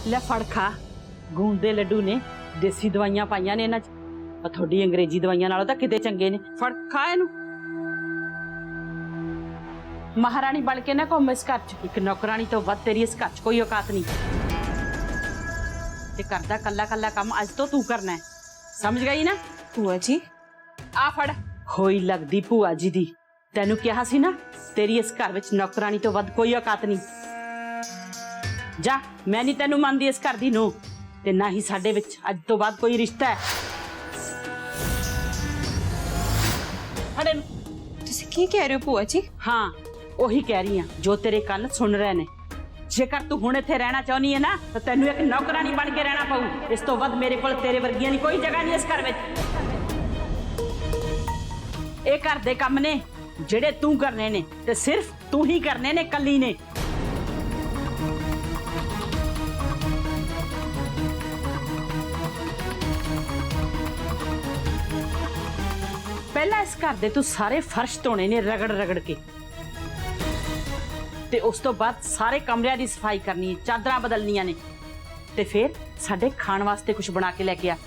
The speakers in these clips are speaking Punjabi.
ਲੈ ਫੜ ਖਾ। ਗੂੰਦ ਦੇ ਲੱਡੂ ਨੇ, ਦੇਸੀ ਦਵਾਈਆਂ ਪਾਈਆਂ ਨੇ ਇਹਨਾਂ 'ਚ। ਆ ਤੁਹਾਡੀ ਅੰਗਰੇਜ਼ੀ ਦਵਾਈਆਂ ਨਾਲੋਂ ਤਾਂ ਕਿਤੇ ਚੰਗੇ ਨੇ। ਫੜ ਖਾ ਇਹਨੂੰ। ਮਹਾਰਾਣੀ ਬਣ ਕੇ ਨਾ ਘੁੰਮ ਇਸ ਘਰ 'ਚ। ਇੱਕ ਨੌਕਰਾਣੀ ਤੋਂ ਵੱਧ ਤੇਰੀ ਇਸ ਘਰ 'ਚ ਕੋਈ ਔਕਾਤ ਨਹੀਂ। ਤੇ ਕਰਦਾ ਕੱਲਾ ਕੱਲਾ ਕੰਮ ਅੱਜ ਤੋਂ ਤੂੰ ਕਰਨਾ ਹੈ, ਸਮਝ ਗਈ ਨਾ? ਭੂਆ ਜੀ ਆ ਫੜ। ਹੋਈ ਲੱਗਦੀ ਭੂਆ ਜੀ ਦੀ। ਤੈਨੂੰ ਕਿਹਾ ਸੀ ਨਾ, ਤੇਰੀ ਇਸ ਘਰ ਵਿੱਚ ਨੌਕਰਾਣੀ ਤੋਂ ਵੱਧ ਕੋਈ ਔਕਾਤ ਨਹੀਂ। ਜਾ, ਮੈਂ ਨਹੀਂ ਤੈਨੂੰ ਮੰਨਦੀ ਇਸ ਘਰ ਦੀ ਨੂੰਹ, ਤੇ ਨਾ ਹੀ ਸਾਡੇ ਵਿੱਚ ਅੱਜ ਤੋਂ ਬਾਅਦ ਕੋਈ ਰਿਸ਼ਤਾ ਹੈ। ਫੜ ਇਹਨੂੰ। ਤੁਸੀਂ ਕੀ ਕਹਿ ਰਹੇ ਹੋ ਭੂਆ ਜੀ? ਹਾਂ, ਉਹੀ ਕਹਿ ਰਹੀ ਹਾਂ ਜੋ ਤੇਰੇ ਕੰਨ ਸੁਣ ਰਹੇ ਨੇ। ਜੇਕਰ ਤੂੰ ਹੁਣ ਇੱਥੇ ਰਹਿਣਾ ਚਾਹੁੰਦੀ ਹੈ ਨਾ, ਤਾਂ ਤੈਨੂੰ ਇੱਕ ਨੌਕਰਾਨੀ ਬਣ ਕੇ ਰਹਿਣਾ ਪਊ। ਇਸ ਤੋਂ ਵੱਧ ਮੇਰੇ ਕੋਲ ਤੇਰੇ ਵਰਗੀਆਂ ਦੀ ਕੋਈ ਜਗ੍ਹਾ ਨਹੀਂ ਇਸ ਘਰ ਵਿੱਚ। ਇਹ ਘਰ ਦੇ ਕੰਮ ਨੇ ਜਿਹੜੇ ਤੂੰ ਕਰਨੇ ਨੇ, ਤੇ ਸਿਰਫ ਤੂੰ ਹੀ ਕਰਨੇ ਨੇ, ਕੱਲੀ ਨੇ। ਪਹਿਲਾਂ ਇਸ ਘਰ ਦੇ ਤੂੰ ਸਾਰੇ ਫਰਸ਼ ਧੋਣੇ ਨੇ ਰਗੜ ਰਗੜ ਕੇ, ਤੇ ਉਸ ਤੋਂ ਬਾਅਦ ਸਾਰੇ ਕਮਰਿਆਂ ਦੀ ਸਫਾਈ ਕਰਨੀ ਹੈ, ਚਾਦਰਾਂ ਬਦਲਣੀਆਂ ਨੇ, ਤੇ ਫਿਰ ਸਾਡੇ ਖਾਣ ਵਾਸਤੇ ਕੁਝ ਬਣਾ ਕੇ ਲੈ ਕੇ ਆ।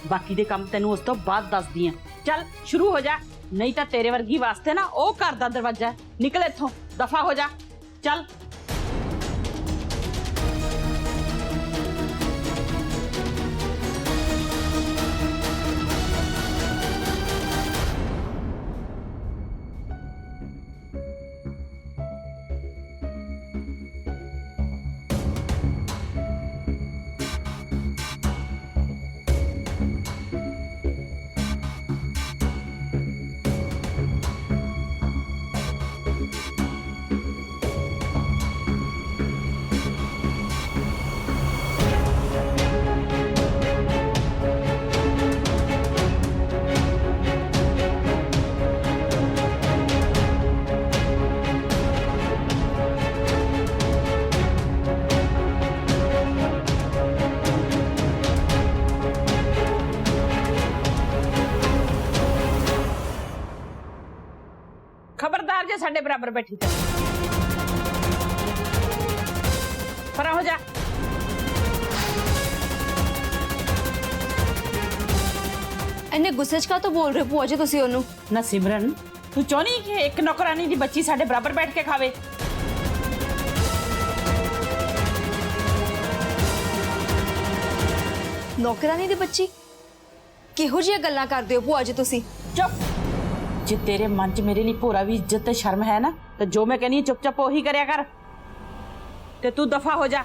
ਬਾਕੀ ਦੇ ਕੰਮ ਤੈਨੂੰ ਉਸ ਤੋਂ ਬਾਅਦ ਦੱਸਦੀ ਆ। ਚੱਲ ਸ਼ੁਰੂ ਹੋ ਜਾ, ਨਹੀਂ ਤਾਂ ਤੇਰੇ ਵਰਗੀ ਵਾਸਤੇ ਨਾ ਉਹ ਘਰ ਦਾ ਦਰਵਾਜ਼ਾ ਹੈ। ਨਿਕਲ ਇੱਥੋਂ, ਦਫਾ ਹੋ ਜਾ। ਚੱਲ। खबरदार जे साडे बराबर बैठी थे। परा हो जा। इन्ने गुस्से च का तो बोल रहे भूआ जी तुसी ओनू? ना सिमरन, तू चाहनी कि एक नौकरानी दी बच्ची साडे बराबर बैठ के खावे? नौकरानी दी बच्ची किहो जिहियां गल्लां करदे हो भूआ जी तुसी? चुप। जे तेरे मन च मेरे लिए पूरा भी इज्जत ते शर्म है ना, तो जो मैं कहनी चुप-चाप वही करया कर। ते तू दफा हो जा।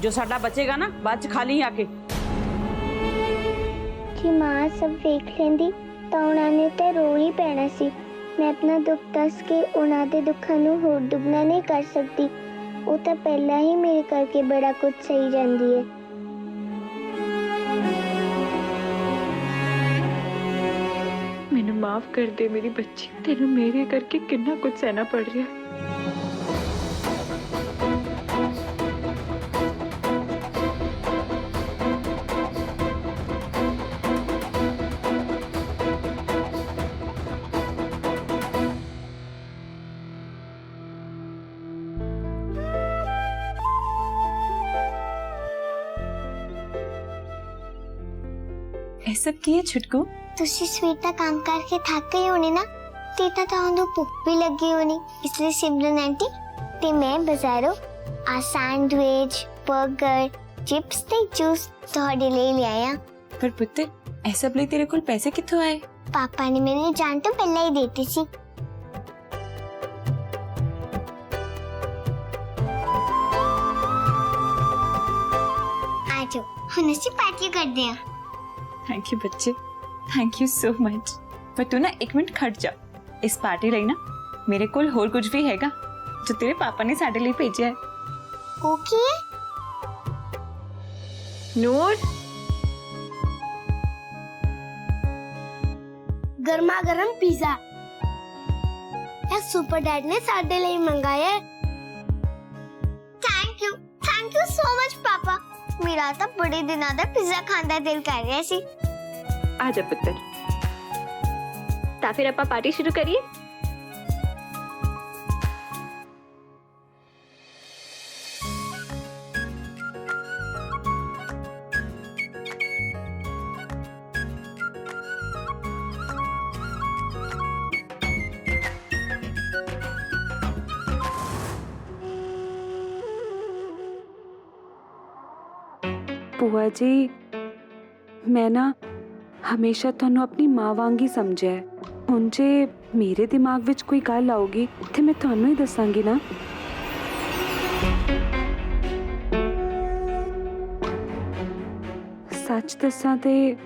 जो साडा बचेगा ना, बाद च खा ली आके। जी मां सब देख लेंदी तो उन्होंने तो रो ही पैना सी। मैं अपना दुख दस के उन्होंने दुखा नू होर दुगना नहीं कर सकती। वो तो पहला ही मेरे करके बड़ा कुछ सही जाती है। मैनू माफ कर दे मेरी बच्ची, तेनू मेरे करके कितना कुछ सहना पड़ रहा है। ऐसा की है छुटकू? तुसी स्वीट का काम करके थक गई होनी ना, तेता तो भुख भी लगी होनी, इसलिए सिमरन आंटी ते मैं बाजारों आ सैंडविच, बर्गर, चिप्स ते जूस थोड़े ले आया। पर पुत्र ऐसा लिए तेरे को पैसे कित्थों आए? पापा ने मेरी जान तो पहले ही देती सी। आजो हुन ਅਸੀਂ ਪਾਰਟੀ ਕਰਦੇ ਹਾਂ। थैंक यू बच्चे, थैंक यू सो मच। पर तू ना एक मिनट खट जा। इस पार्टी ਲਈ ना मेरे कोल होर कुछ भी हैगा जो तेरे पापा ने साडे लिए भेजा है। ਉਹ ਕੀ ਹੈ? नूर, गर्मा गर्म पिज्जा ये सुपर डैड ने साडे लिए मंगाया है। थैंक यू सो मच पापा। मेरा तो बड़े दिनों दा पिज्जा खाने का दिल कर रहा सी। आ जा पुत्र। ता फिर ਆਪਾਂ पार्टी शुरू करिए। ਭੂਆ ਜੀ ਮੈਂ ਨਾ ਹਮੇਸ਼ਾ ਤੁਹਾਨੂੰ ਆਪਣੀ ਮਾਂ ਵਾਂਗ ਹੀ ਸਮਝਿਆ ਹੈ। ਹੁਣ ਜੇ ਮੇਰੇ ਦਿਮਾਗ ਵਿੱਚ ਕੋਈ ਗੱਲ ਆਊਗੀ ਤੇ ਮੈਂ ਤੁਹਾਨੂੰ ਹੀ ਦੱਸਾਂਗੀ ਨਾ। ਸੱਚ ਦੱਸਾਂ ਤੇ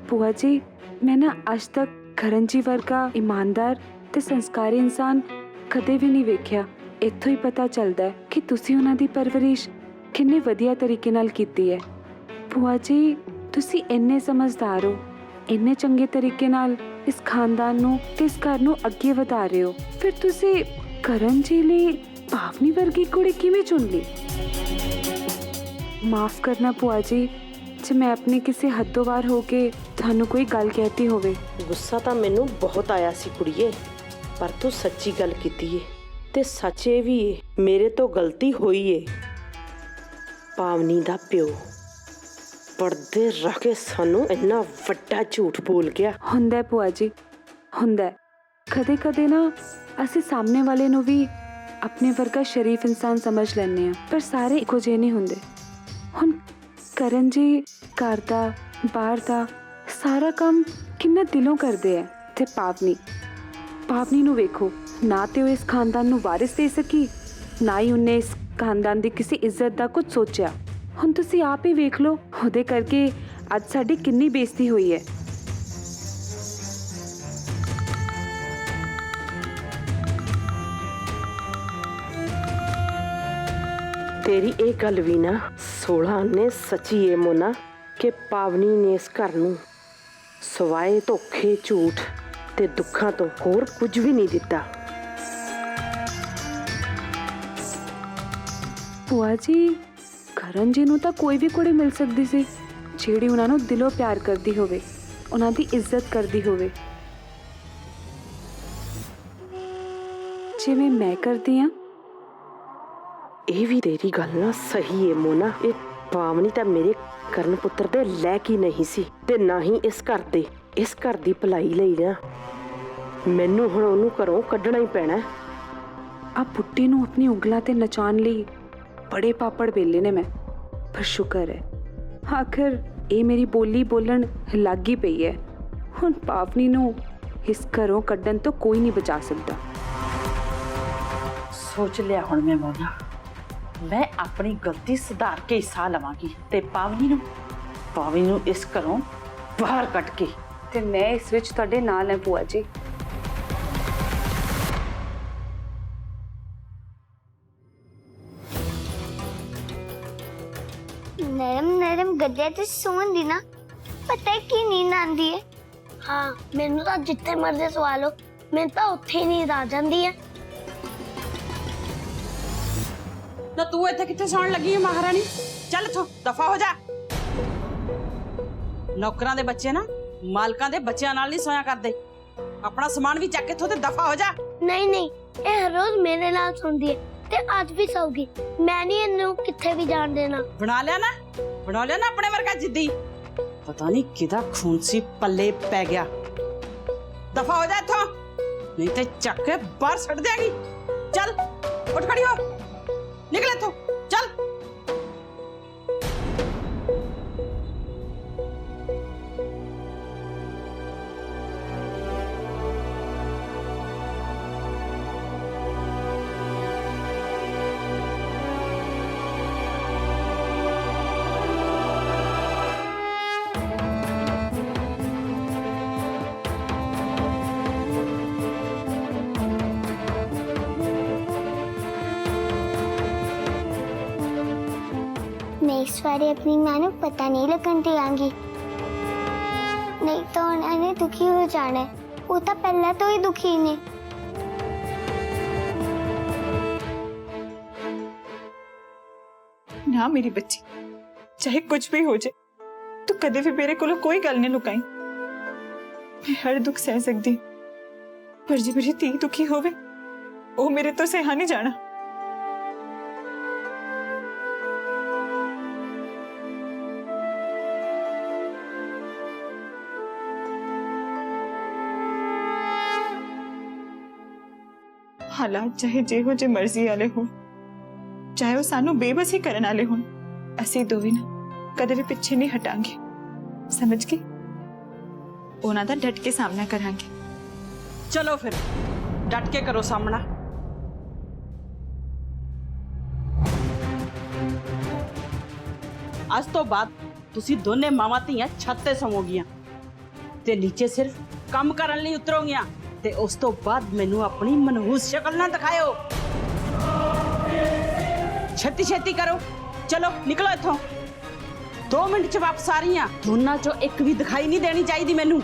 ਭੂਆ ਜੀ ਮੈਂ ਨਾ ਅੱਜ ਤੱਕ ਕਰਨ ਜੀ ਵਰਗਾ ਇਮਾਨਦਾਰ ਤੇ ਸੰਸਕਾਰੀ ਇਨਸਾਨ ਕਦੇ ਵੀ ਨਹੀਂ ਵੇਖਿਆ। ਇੱਥੋਂ ਹੀ ਪਤਾ ਚੱਲਦਾ ਹੈ ਕਿ ਤੁਸੀਂ ਉਹਨਾਂ ਦੀ ਪਰਵਰਿਸ਼ ਕਿੰਨੇ ਵਧੀਆ ਤਰੀਕੇ ਨਾਲ ਕੀਤੀ ਹੈ। ਭੂਆ ਜੀ ਤੁਸੀਂ ਇੰਨੇ ਸਮਝਦਾਰ ਹੋ, ਇੰਨੇ ਚੰਗੇ ਤਰੀਕੇ ਨਾਲ ਇਸ ਖਾਨਦਾਨ ਨੂੰ ਤੇ ਇਸ ਘਰ ਨੂੰ ਅੱਗੇ ਵਧਾ ਰਹੇ ਹੋ, ਫਿਰ ਤੁਸੀਂ ਕਰਨ ਜੀ ਲਈ ਭਾਵਨੀ ਵਰਗੀ ਕੁੜੀ ਕਿਵੇਂ ਚੁਣ ਲਈ? ਮਾਫ ਕਰਨਾ ਭੂਆ ਜੀ ਜੇ ਮੈਂ ਆਪਣੀ ਕਿਸੇ ਹੱਦੋਂ ਬਾਹਰ ਹੋ ਕੇ ਤੁਹਾਨੂੰ ਕੋਈ ਗੱਲ ਕਹਿਤੀ ਹੋਵੇ। ਗੁੱਸਾ ਤਾਂ ਮੈਨੂੰ ਬਹੁਤ ਆਇਆ ਸੀ ਕੁੜੀਏ, ਪਰ ਤੂੰ ਸੱਚੀ ਗੱਲ ਕੀਤੀ ਏ ਤੇ ਸੱਚ ਇਹ ਵੀ ਏ ਮੇਰੇ ਤੋਂ ਗਲਤੀ ਹੋਈ ਏ। ਪਾਵਨੀ ਦਾ ਪਿਓ ਪਰਦੇ ਰੱਖ ਕੇ ਸਾਨੂੰ ਇੰਨਾ ਵੱਡਾ ਝੂਠ ਬੋਲ ਗਿਆ। ਹੁੰਦਾ ਹੈ ਭੂਆ ਜੀ, ਹੁੰਦਾ ਹੈ। ਕਦੇ ਕਦੇ ਨਾ ਅਸੀਂ ਸਾਹਮਣੇ ਵਾਲੇ ਨੂੰ ਵੀ ਆਪਣੇ ਵਰਗਾ ਸ਼ਰੀਫ ਇਨਸਾਨ ਸਮਝ ਲੈਂਦੇ ਹਾਂ, ਪਰ ਸਾਰੇ ਇੱਕੋ ਜਿਹੇ ਨਹੀਂ ਹੁੰਦੇ। ਹੁਣ ਕਰਨ ਜੀ ਘਰ ਦਾ ਬਾਹਰ ਦਾ ਸਾਰਾ ਕੰਮ ਕਿੰਨਾ ਦਿਲੋਂ ਕਰਦੇ ਹੈ ਤੇ ਪਾਵਨੀ ਨੂੰ ਵੇਖੋ, ਨਾ ਤੇ ਉਹ ਇਸ ਖਾਨਦਾਨ ਨੂੰ ਵਾਰਿਸ ਦੇ ਸਕੀ, ਨਾ ਹੀ ਉਹਨੇ ਇਸ ਖਾਨਦਾਨ ਦੀ ਕਿਸੇ ਇੱਜ਼ਤ ਦਾ ਕੁਝ ਸੋਚਿਆ। ਹੁਣ ਤੁਸੀਂ ਆਪ ਹੀ ਵੇਖ ਲਓ ਉਹਦੇ ਕਰਕੇ ਅੱਜ ਸਾਡੀ ਕਿੰਨੀ ਬੇਇੱਜ਼ਤੀ ਹੋਈ ਹੈ। ਤੇਰੀ ਇਹ ਗੱਲ ਵੀ ਨਾ 16 ਨੇ ਸੱਚੀ ਏ ਮੋਨਾ ਕਿ ਪਾਵਨੀ ਨੇ ਇਸ ਘਰ ਨੂੰ ਸਵਾਏ ਧੋਖੇ, ਝੂਠ ਤੇ ਦੁੱਖਾਂ ਤੋਂ ਹੋਰ ਕੁਝ ਵੀ ਨਹੀਂ ਦਿੱਤਾ। ਭੂਆ ਜੀ ਕਰਨ ਜੀ ਨੂੰ ਤਾਂ ਕੋਈ ਵੀ ਕੁੜੀ ਮਿਲ ਸਕਦੀ ਸੀ ਜਿਹੜੀ ਉਹਨਾਂ ਨੂੰ ਦਿਲੋਂ ਪਿਆਰ ਕਰਦੀ ਹੋਵੇ, ਉਹਨਾਂ ਦੀ ਇੱਜ਼ਤ ਕਰਦੀ ਹੋਵੇ, ਜਿਵੇਂ ਮੈਂ ਕਰਦੀ ਹਾਂ। ਇਹ ਵੀ ਤੇਰੀ ਗੱਲ ਨਾ ਸਹੀ ਏ ਮੋਨਾ। ਇਹ ਪਾਵਨੀ ਤਾਂ ਮੇਰੇ ਕਰਨ ਪੁੱਤਰ ਦੇ ਲਾਇਕ ਹੀ ਨਹੀਂ ਸੀ ਤੇ ਨਾ ਹੀ ਇਸ ਘਰ ਦੀ ਭਲਾਈ ਲਈ ਨਾ ਮੈਨੂੰ ਹੁਣ ਉਹਨੂੰ ਘਰੋਂ ਕੱਢਣਾ ਹੀ ਪੈਣਾ। ਆ ਪੁੱਟੀ ਨੂੰ ਆਪਣੀ ਉਂਗਲਾਂ ਤੇ ਨਚਾਉਣ ਲਈ ਬੜੇ ਪਾਪੜ ਵੇਲੇ ਨੇ ਮੈਂ, ਪਰ ਸ਼ੁਕਰ ਹੈ ਆਖਰ ਇਹ ਮੇਰੀ ਬੋਲੀ ਬੋਲਣ ਲੱਗ ਹੀ ਪਈ ਹੈ। ਹੁਣ ਪਾਵਨੀ ਨੂੰ ਇਸ ਘਰੋਂ ਕੱਢਣ ਤੋਂ ਕੋਈ ਨਹੀਂ ਬਚਾ ਸਕਦਾ। ਸੋਚ ਲਿਆ ਹੁਣ ਮੈਂ ਮੋਨਾ, ਮੈਂ ਆਪਣੀ ਗਲਤੀ ਸੁਧਾਰ ਕੇ ਸਾਹ ਲਵਾਂਗੀ ਤੇ ਪਾਵਨੀ ਨੂੰ ਇਸ ਘਰੋਂ ਬਾਹਰ ਕੱਢ ਕੇ। ਤੇ ਮੈਂ ਇਸ ਵਿੱਚ ਤੁਹਾਡੇ ਨਾਲ ਹਾਂ ਭੂਆ ਜੀ। ਨਰਮ ਗੱਦੇ ਤੇ ਸੌਣ ਦੀ ਨਾ ਪਤਾ ਹੈ ਕੀ ਨੀਂਦ ਆਂਦੀ ਹੈ। ਹਾਂ ਮੈਨੂੰ ਤਾਂ ਜਿੱਥੇ ਮਰਜ਼ੀ ਸਵਾ ਲਓ, ਮੈਨੂੰ ਤਾਂ ਉੱਥੇ ਹੀ ਨੀਂਦ ਆ ਜਾਂਦੀ ਹੈ। ਨਾ ਤੂੰ ਇੱਥੇ ਕਿੱਥੇ ਸੌਣ ਲੱਗੀ ਹੈ ਮਹਾਰਾਣੀ? ਚੱਲ ਇੱਥੋਂ ਦਫਾ ਹੋ ਜਾ। ਨੌਕਰਾਂ ਦੇ ਬੱਚੇ ਨਾ ਮਾਲਕਾਂ ਦੇ ਬੱਚਿਆਂ ਨਾਲ ਨਹੀਂ ਸੋਇਆ ਕਰਦੇ। ਆਪਣਾ ਸਮਾਨ ਵੀ ਚੱਕ ਕੇ ਇੱਥੋਂ ਤੇ ਦਫਾ ਹੋ ਜਾ। ਨਹੀਂ ਇਹ ਹਰ ਰੋਜ਼ ਮੇਰੇ ਨਾਲ ਸੌਂਦੀ ਹੈ ਤੇ ਅੱਜ ਵੀ ਸੌਗੀ। ਮੈਂ ਨਹੀਂ ਇਹਨੂੰ ਕਿੱਥੇ ਵੀ ਜਾਣ ਦੇਣਾ। ਬਣਾ ਲਿਆ ਨਾ ਆਪਣੇ ਵਰਗਾ ਜਿੱਦੀ। ਪਤਾ ਨਹੀਂ ਕਿਹਦਾ ਖੂਨ ਸੀ ਪੱਲੇ ਪੈ ਗਿਆ। ਦਫਾ ਹੋ ਜਾ ਇੱਥੋਂ, ਨਹੀਂ ਤੇ ਚੱਕ ਕੇ ਬਾਹਰ ਛੱਡ ਦਿਆਂਗੀ। ਚੱਲ ਉੱਠ ਖੜੀ ਹੋ, ਨਿਕਲ ਇੱਥੋਂ ਚੱਲ। मैं इस बार अपनी मां को पता नहीं लगन देंगी, नहीं तो उन्होंने दुखी हो जाना है। वो तो पहले तो ही दुखी ने। ना मेरी बच्ची, चाहे कुछ भी हो जाए तू कदे भी मेरे को कोई गल नहीं लुकाई। मैं हर दुख सह सकती, पर जी मेरी धी दुखी होवे वो मेरे तो सहा नहीं जाना। हालात चाहे जेहो जे मर्जी वाले हो, चाहे वो सानू बेबसी करने वाले हो, असी दोवे ना ਕਦੇ ਵੀ ਪਿੱਛੇ ਨਹੀਂ ਹਟਾਂਗੇ, ਸਮਝ ਗਏ? ਉਹਨਾਂ ਦਾ ਡਟ ਕੇ ਸਾਹਮਣਾ ਕਰਾਂਗੇ। ਚਲੋ ਫਿਰ ਡਟ ਕੇ ਕਰੋ ਸਾਹਮਣਾ। ਅੱਜ ਤੋਂ ਬਾਅਦ ਤੁਸੀਂ ਦੋਨੇ ਮਾਵਾਂ ਧੀਆਂ ਛੱਤ ਤੇ ਸੌਂਗੀਆਂ ਤੇ ਨੀਚੇ ਸਿਰਫ ਕੰਮ ਕਰਨ ਲਈ ਉਤਰੋਗੀਆਂ ਤੇ ਉਸ ਤੋਂ ਬਾਅਦ ਮੈਨੂੰ ਆਪਣੀ ਮਨਹੂਸ ਸ਼ਕਲ ਨਾ ਦਿਖਾਇਓ। ਛੇਤੀ ਛੇਤੀ ਕਰੋ, ਚਲੋ ਨਿਕਲੋ ਇੱਥੋਂ। 2 ਮਿੰਟ ਚ ਵਾਪਸ ਆ ਰਹੀ ਹਾਂ। ਦੋਨਾਂ ਚੋਂ ਇੱਕ ਵੀ ਦਿਖਾਈ ਨਹੀਂ ਦੇਣੀ ਚਾਹੀਦੀ ਮੈਨੂੰ।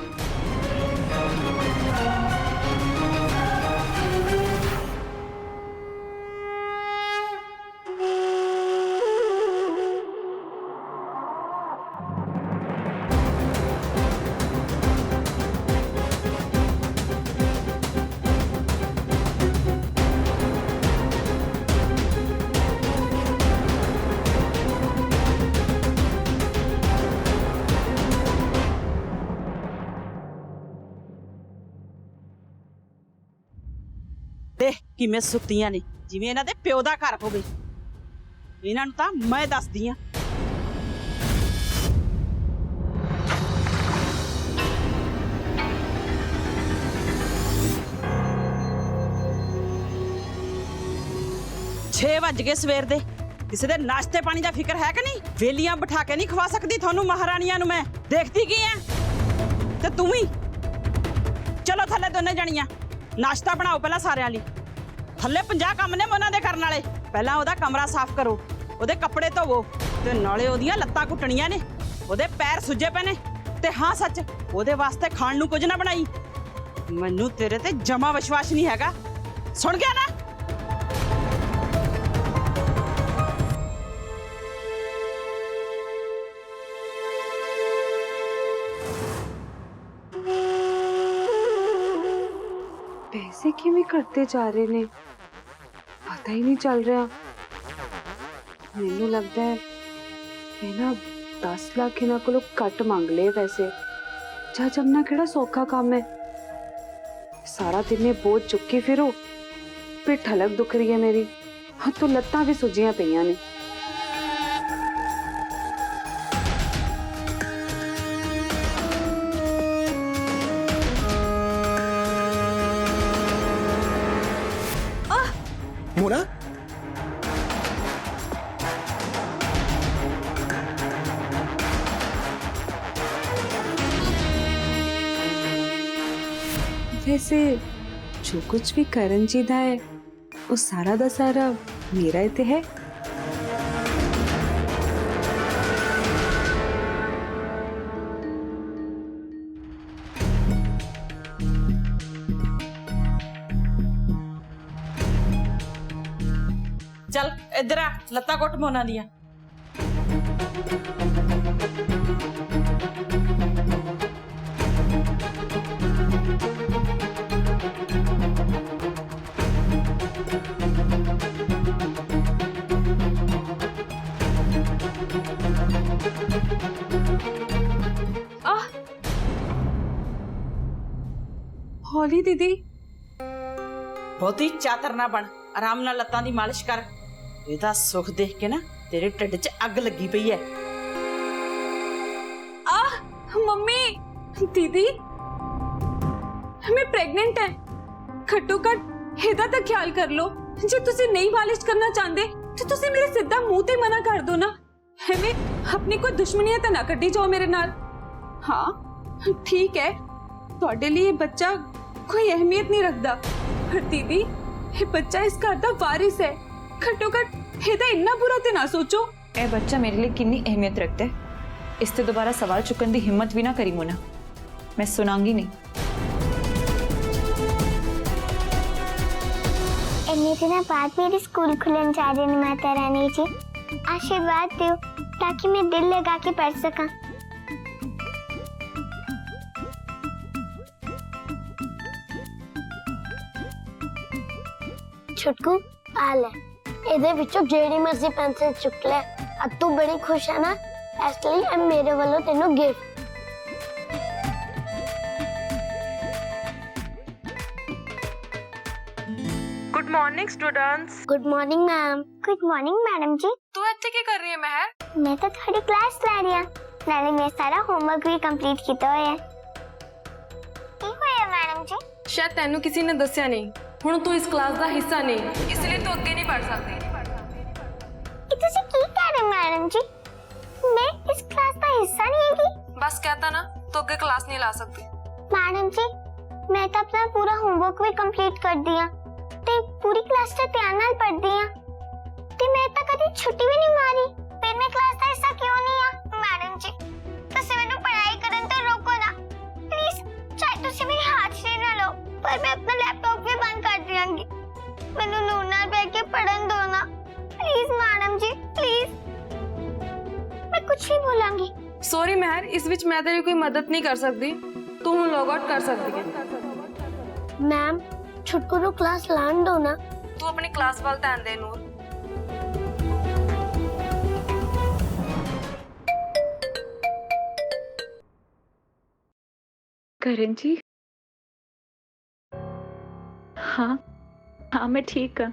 ਦੇਖ ਕਿਵੇਂ ਸੁੱਤੀਆਂ ਨੇ, ਜਿਵੇਂ ਇਹਨਾਂ ਦੇ ਪਿਓ ਦਾ ਘਰ ਹੋਵੇ। ਇਹਨਾਂ ਨੂੰ ਤਾਂ ਮੈਂ ਦੱਸਦੀ ਆ। ਛੇ ਵੱਜ ਗਏ ਸਵੇਰ ਦੇ। ਕਿਸੇ ਦੇ ਨਾਸ਼ਤੇ ਪਾਣੀ ਦਾ ਫਿਕਰ ਹੈ ਕਿ ਨਹੀਂ? ਵੇਲੀਆਂ ਬਿਠਾ ਕੇ ਨਹੀਂ ਖਵਾ ਸਕਦੀ ਤੁਹਾਨੂੰ ਮਹਾਰਾਣੀਆਂ ਨੂੰ ਮੈਂ। ਦੇਖਦੀ ਕੀ ਐ? ਤੇ ਤੂੰ ਵੀ ਚਲੋ ਥੱਲੇ ਦੋਨੇ ਜਣੀਆਂ, ਨਾਸ਼ਤਾ ਬਣਾਓ ਪਹਿਲਾਂ ਸਾਰਿਆਂ ਲਈ। ਥੱਲੇ 50 ਕੰਮ ਨੇ ਉਹਨਾਂ ਦੇ ਕਰਨ ਵਾਲੇ। ਪਹਿਲਾਂ ਉਹਦਾ ਕਮਰਾ ਸਾਫ਼ ਕਰੋ, ਉਹਦੇ ਕੱਪੜੇ ਧੋਵੋ ਤੇ ਨਾਲੇ ਉਹਦੀਆਂ ਲੱਤਾਂ ਘੁੱਟਣੀਆਂ ਨੇ, ਉਹਦੇ ਪੈਰ ਸੁੱਜੇ ਪਏ ਨੇ। ਤੇ ਹਾਂ ਸੱਚ, ਉਹਦੇ ਵਾਸਤੇ ਖਾਣ ਨੂੰ ਕੁਝ ਨਾ ਬਣਾਈ। ਮੈਨੂੰ ਤੇਰੇ ਤੇ ਜਮਾ ਵਿਸ਼ਵਾਸ ਨਹੀਂ ਹੈਗਾ, ਸੁਣ ਗਿਆ ਨਾ? पैसे किवें करते जा रहे ने, पता ही नहीं चल रहा। मैनू लगता है मैं ना 10 लाख इन्हां कोलों घट मंग ले पैसे। जा जमना केड़ा सौखा काम है। सारा दिन में बोझ चुकी फिरो, पिठ हलक दुख रही है मेरी, हाँ तो लत्तां भी सुजियां पईयां ने। मोना, वैसे जो कुछ भी करण जी दा है वो सारा दा सारा मेरा ही ते है। ਚੱਲ ਇੱਧਰ ਆ, ਲੱਤਾਂ ਘੁੱਟ ਮੋਨਾ ਦੀਆਂ। हौली दीदी, ਬਹੁਤੀ ਚਾਤਰ ਨਾ ਬਣ, ਆਰਾਮ ਨਾਲ ਲੱਤਾਂ ਦੀ ਮਾਲਿਸ਼ ਕਰ। ਇਹਦਾ ਸੁੱਖ ਦੇਖ ਕੇ ਨਾ ਤੇਰੇ ਢਿੱਡ 'ਚ ਅੱਗ ਲੱਗੀ ਪਈ ਐ। मम्मी दीदी मैं प्रेग्नेंट है। घट्टो घट ਇਹਦਾ ਤਾਂ ਖਿਆਲ ਕਰ ਲੋ। ਜੇ ਤੁਸੀਂ ਨਹੀਂ ਮਾਲਿਸ਼ ਕਰਨਾ ਚਾਹੁੰਦੇ ਤੇ ਤੁਸੀਂ ਮੇਰੇ ਸਿੱਧਾ ਮੂੰਹ ਤੇ ਮਨਾ ਕਰ ਦੋ ਨਾ। ਐਵੇਂ ਆਪਣੀ ਕੋਈ ਦੁਸ਼ਮਣੀਆਂ ਤਾਂ ਨਾ ਕੱਢੀ ਜਾਓ ਮੇਰੇ ਨਾਲ। ਹਾਂ ਠੀਕ ਹੈ, ਤੁਹਾਡੇ ਲਈ ਇਹ ਬੱਚਾ ਕੋਈ ਅਹਿਮੀਅਤ ਨਹੀਂ ਰੱਖਦਾ, ਪਰ ਦੀਦੀ ਇਹ ਬੱਚਾ ਇਸ ਘਰ ਦਾ ਵਾਰਿਸ ਹੈ। ਘੱਟੋ ਘੱਟ ਇਹਦਾ ਇੰਨਾ ਬੁਰਾ ਤੇ ਨਾ ਸੋਚੋ। ਇਹ ਬੱਚਾ ਮੇਰੇ ਲਈ ਕਿੰਨੀ ਅਹਿਮੀਅਤ ਰੱਖਦਾ ਹੈ, ਇਸ ਤੇ ਦੁਬਾਰਾ ਸਵਾਲ ਚੁੱਕਣ ਦੀ ਹਿੰਮਤ ਵੀ ਨਾ ਕਰੀ ਮੋਨਾ। ਮੈਂ ਸੁਣਾਂਗੀ ਨਹੀਂ। इतने दिनों बाद मेरे स्कूल खुलन जा रहे हैं माता रानी जी, आशीर्वाद दो ताकि मैं दिल लगा के पढ़ सका। छुटकू आ ले, ਇਹਦੇ ਵਿੱਚੋਂ ਜਿਹੜੀ ਮਰਜ਼ੀ ਪੈਨਸਿਲ ਚੁੱਕ ਲੈ। ਅੱਜ ਤੂੰ ਬੜੀ ਖੁਸ਼ ਹੈ ਨਾ, ਇਸ ਲਈ ਇਹ ਮੇਰੇ ਵੱਲੋਂ ਤੈਨੂੰ gift. Good morning students. Good morning ma'am. Good morning madam ji. तू ਇੱਥੇ ਕੀ ਕਰ ਰਹੀ ਹੈ ਮਹਿਰ? मैं तो थोड़ी क्लास ला रही हूँ, नाले मैं सारा होमवर्क भी कंप्लीट किया हुआ है। ठीक है मैडम जी। ਸ਼ਾਇਦ ਤੈਨੂੰ ਕਿਸੇ ਨੇ ਦੱਸਿਆ ਨਹੀਂ, ਹੁਣ ਤੂੰ ਇਸ ਕਲਾਸ ਦਾ ਹਿੱਸਾ ਨਹੀਂ, ਇਸ ਲਈ ਤੂੰ ਅੱਗੇ ਨਹੀਂ ਪੜ ਸਕਦੀ। ये तुसी की कह रहे मैडम जी? मैं इस क्लास का हिस्सा नहीं है की? ਬਸ ਕਹਤਾ ਨਾ, ਤੂੰ ਅੱਗੇ ਕਲਾਸ ਨਹੀਂ ਲਾ ਸਕਦੀ। मैडम जी, मैं तो अपना पूरा होमवर्क भी कंप्लीट कर दिया ते पूरी क्लास से ध्यान नाल पढ़ दिया ते मैं तो कभी छुट्टी भी नहीं मारी। फिर मैं क्लास का हिस्सा क्यों नहीं आ? मैडम जी, तुसी मैनू पढ़ाई करन तो रोको ना प्लीज। चाहे तुसी मेरे हाथ से ना लो, पर मैं अपना लैपटॉप भी बंद कर दियांगी। मैनू नूर नाल बैठ के पढ़न दो ना प्लीज मैडम जी, प्लीज। मैं कुछ नहीं बोलांगी। ਸੌਰੀ ਮਹਿਰ, ਇਸ ਵਿੱਚ ਮੈਂ ਤੇਰੀ ਕੋਈ ਮਦਦ ਨਹੀਂ ਕਰ ਸਕਦੀ, ਤੂੰ ਹੁਣ ਲੌਗ ਆਊਟ ਕਰ ਸਕਦੀ ਹੈ। मैम छुटकू नु क्लास लान दो ना। ਤੂੰ ਆਪਣੀ ਕਲਾਸ ਵੱਲ ਧਿਆਨ ਦੇ ਨੂਰ। करण जी हाँ हाँ मैं ठीक हाँ।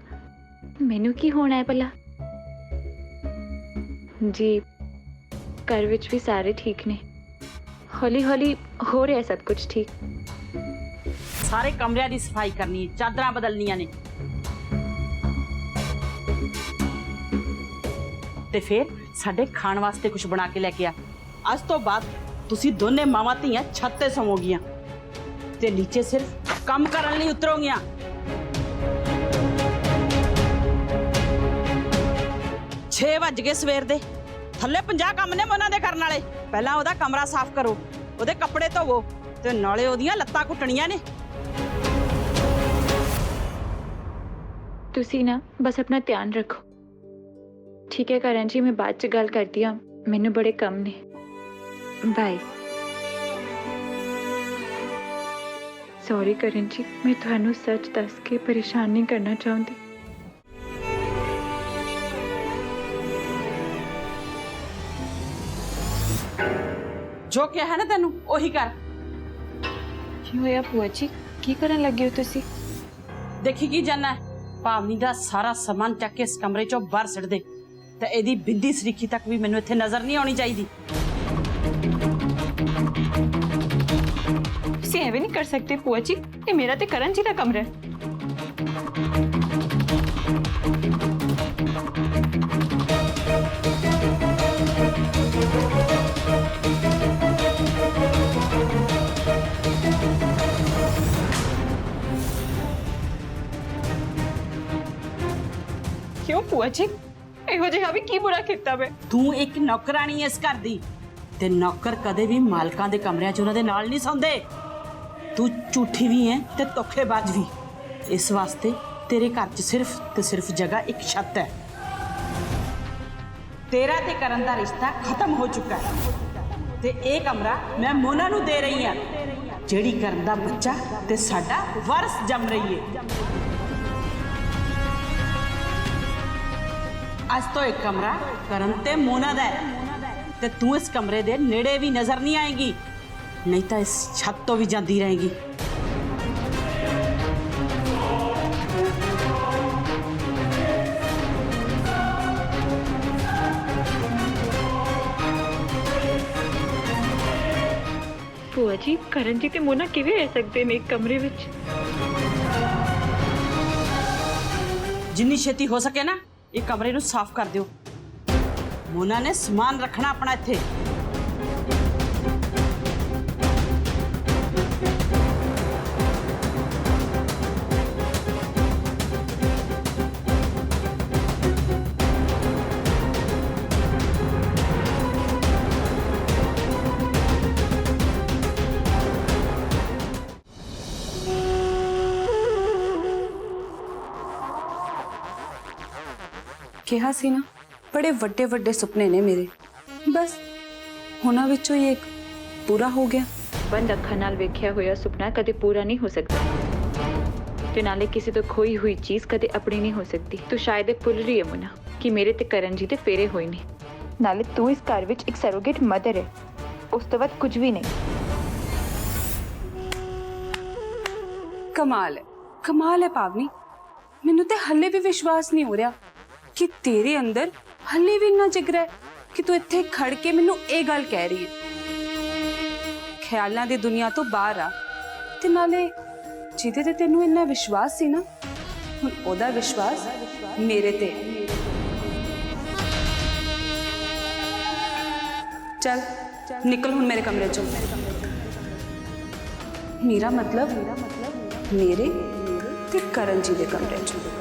मैनू की होना है भला? जी घर विच भी सारे ठीक ने, हौली हौली हो रहा है सब कुछ ठीक। ਸਾਰੇ ਕਮਰਿਆਂ ਦੀ ਸਫਾਈ ਕਰਨੀ ਹੈ, ਚਾਦਰਾਂ ਬਦਲਣੀਆਂ ਨੇ ਤੇ ਫਿਰ ਸਾਡੇ ਖਾਣ ਵਾਸਤੇ ਕੁਝ ਬਣਾ ਕੇ ਲੈ ਕੇ ਆ। ਅੱਜ ਤੋਂ ਬਾਅਦ ਤੁਸੀਂ ਦੋਨੇ ਮਾਵਾਂ ਧੀਆਂ ਛੱਤ ਤੇ ਸੌਵੋਗੀਆਂ ਤੇ ਨੀਚੇ ਸਿਰਫ ਕੰਮ ਕਰਨ ਲਈ ਉਤਰੋਗੀਆਂ। ਛੇ ਵੱਜ ਗਏ ਸਵੇਰ ਦੇ, ਥੱਲੇ 50 ਕੰਮ ਨੇ ਉਹਨਾਂ ਦੇ ਕਰਨ ਵਾਲੇ। ਪਹਿਲਾਂ ਉਹਦਾ ਕਮਰਾ ਸਾਫ਼ ਕਰੋ, ਉਹਦੇ ਕੱਪੜੇ ਧੋਵੋ ਤੇ ਨਾਲੇ ਉਹਦੀਆਂ ਲੱਤਾਂ ਘੁੱਟਣੀਆਂ ਨੇ। तुसी ना बस अपना ध्यान रखो, ठीक है करण जी? मैं बाद च गल करती हाँ, मैनू बड़े कम ने। बाय। सॉरी करण जी, मैं थानू सच दस के परेशान नहीं करना चाहती। ਜੋ ਕਿਹਾ ਹੈ ਨਾ ਤੈਨੂੰ ਉਹੀ ਕਰ। ਕੀ ਹੋਇਆ ਭੂਆ ਜੀ, ਕੀ ਕਰਨ ਲੱਗੇ ਹੋ ਤੁਸੀਂ? ਦੇਖੀ ਕੀ ਜਾਨਾ ਹੈ, ਭਾਵਨੀ ਦਾ ਸਾਰਾ ਸਮਾਨ ਚੱਕ ਕੇ ਇਸ ਕਮਰੇ ਚੋਂ ਬਾਹਰ ਸਿੱਟ ਦੇ ਤੇ ਇਹਦੀ ਬਿੰਦੀ ਸਰੀਖੀ ਤੱਕ ਵੀ ਮੈਨੂੰ ਇੱਥੇ ਨਜ਼ਰ ਨਹੀਂ ਆਉਣੀ ਚਾਹੀਦੀ। ਤੁਸੀਂ ਐਵੇਂ ਨਹੀਂ ਕਰ ਸਕਦੇ ਭੂਆ ਜੀ, ਇਹ ਮੇਰਾ ਤੇ ਕਰਨ ਜੀ ਦਾ ਕਮਰਾ ਹੈ। क्यों भूआ जी, ਇਹੋ ਜਿਹਾ ਵੀ ਕੀ ਬੁਰਾ ਕੀਤਾ ਵੇ? ਤੂੰ ਇੱਕ ਨੌਕਰਾਣੀ ਐ ਇਸ ਘਰ ਦੀ ਤੇ ਨੌਕਰ ਕਦੇ ਵੀ ਮਾਲਕਾਂ ਦੇ ਕਮਰਿਆਂ 'ਚ ਉਹਨਾਂ ਦੇ ਨਾਲ ਨਹੀਂ ਸੌਂਦੇ। ਤੂੰ ਝੂਠੀ ਵੀ ਐ ਤੇ ਧੋਖੇਬਾਜ਼ ਵੀ। ਇਸ ਵਾਸਤੇ ਤੇਰੇ ਘਰ 'ਚ ਸਿਰਫ ਤੇ ਸਿਰਫ ਜਗ੍ਹਾ ਇੱਕ ਛੱਤ ਹੈ। ਤੇਰਾ ਤੇ ਕਰਨ ਦਾ ਰਿਸ਼ਤਾ ਖਤਮ ਹੋ ਚੁੱਕਾ ਹੈ ਤੇ ਇਹ ਕਮਰਾ ਮੈਂ ਮੋਨਾ ਨੂੰ ਦੇ ਰਹੀ ਹਾਂ, ਜਿਹੜੀ ਕਰਨ ਦਾ ਬੱਚਾ ਤੇ ਸਾਡਾ ਵਾਰਸ ਜੰਮ ਰਹੀ ਹੈ। ਅੱਜ ਤੋਂ ਇੱਕ ਕਮਰਾ ਕਰਨ ਤੇ ਮੋਨਾ ਦਾ ਹੈ ਤੇ ਤੂੰ ਇਸ ਕਮਰੇ ਦੇ ਨੇੜੇ ਵੀ ਨਜ਼ਰ ਨਹੀਂ ਆਏਗੀ, ਨਹੀਂ ਤਾਂ ਇਸ ਛੱਤ ਤੋਂ ਵੀ ਜਾਂਦੀ ਰਹੇਗੀ। ਭੂਆ ਜੀ, ਕਰਨ ਜੀ ਤੇ ਮੋਨਾ ਕਿਵੇਂ ਰਹਿ ਸਕਦੇ ਨੇ ਇੱਕ ਕਮਰੇ ਵਿੱਚ? ਜਿੰਨੀ ਛੇਤੀ ਹੋ ਸਕੇ ਨਾ ਇਹ ਕਮਰੇ ਨੂੰ ਸਾਫ਼ ਕਰ ਦਿਓ। ਮੋਨਾ ਨੇ ਸਮਾਨ ਰੱਖਣਾ ਆਪਣਾ ਇੱਥੇ। ਕਿਹਾ ਸੀ ਨਾ, ਬੜੇ ਵੱਡੇ ਵੱਡੇ ਸੁਪਨੇ ਨੇ ਮੇਰੇ, ਬਸ ਉਹਨਾਂ ਵਿੱਚੋਂ ਹੀ ਇੱਕ ਪੂਰਾ ਹੋ ਗਿਆ। ਬੰਦ ਅੱਖਾਂ ਨਾਲ ਵੇਖਿਆ ਹੋਇਆ ਸੁਪਨਾ ਕਦੇ ਪੂਰਾ ਨਹੀਂ ਹੋ ਸਕਦਾ ਤੇ ਨਾਲੇ ਕਿਸੇ ਤੋਂ ਖੋਈ ਹੋਈ ਚੀਜ਼ ਕਦੇ ਆਪਣੀ ਨਹੀਂ ਹੋ ਸਕਦੀ। ਤੂੰ ਸ਼ਾਇਦ ਇਹ ਭੁੱਲ ਰਹੀ ਹੈ ਮੁਨਾ ਕਿ ਮੇਰੇ ਤੇ ਕਰਨ ਜੀ ਦੇ ਫੇਰੇ ਹੋਏ ਨੇ। ਨਾਲੇ ਤੂੰ ਇਸ ਘਰ ਵਿੱਚ ਇੱਕ ਸਰੋਗੇਟ ਮਦਰ ਹੈ, ਉਸ ਤੋਂ ਬਾਅਦ ਕੁਝ ਵੀ ਨਹੀਂ। कमाल है पावनी, मैनू तो हले भी विश्वास नहीं हो रहा कि तेरे अंदर ਹਲੇ ਵੀ ਇੰਨਾ ਜਿਗਰਾ ਹੈ ਕਿ ਤੂੰ ਇੱਥੇ ਖੜ ਕੇ ਮੈਨੂੰ ਇਹ ਗੱਲ ਕਹਿ ਰਹੀ ਹੈ। ਖਿਆਲਾਂ ਦੀ ਦੁਨੀਆ ਤੋਂ ਬਾਹਰ ਆ, ਤੇ ਨਾਲੇ ਜਿਹਦੇ ਤੇ ਤੈਨੂੰ ਇੰਨਾ ਵਿਸ਼ਵਾਸ ਸੀ ਨਾ, ਹੁਣ ਉਹਦਾ ਵਿਸ਼ਵਾਸ ਮੇਰੇ ਤੇ ਹੈ। ਚੱਲ ਨਿਕਲ ਹੁਣ ਮੇਰੇ ਕਮਰੇ ਚੋਂ। ਮੇਰਾ ਮਤਲਬ ਮੇਰੇ ਤੇ ਕਰਨ ਜੀ ਦੇ ਕਮਰੇ ਚੋਂ।